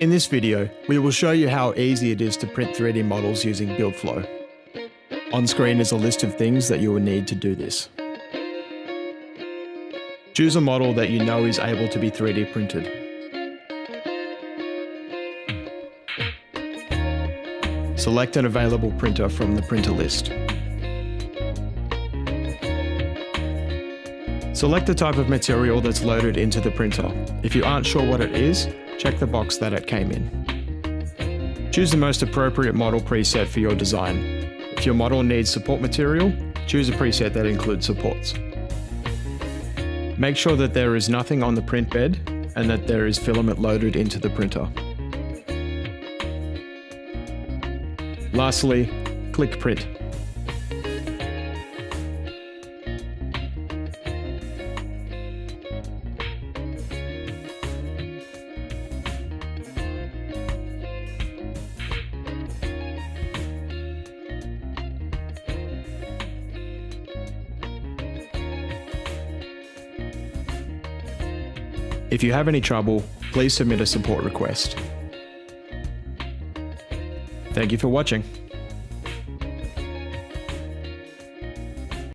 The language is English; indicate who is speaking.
Speaker 1: In this video, we will show you how easy it is to print 3D models using BuildFlow. On screen is a list of things that you will need to do this. Choose a model that you know is able to be 3D printed. Select an available printer from the printer list. Select the type of material that's loaded into the printer. If you aren't sure what it is, check the box that it came in. Choose the most appropriate model preset for your design. If your model needs support material, choose a preset that includes supports. Make sure that there is nothing on the print bed and that there is filament loaded into the printer. Lastly, click Print. If you have any trouble, please submit a support request. Thank you for watching.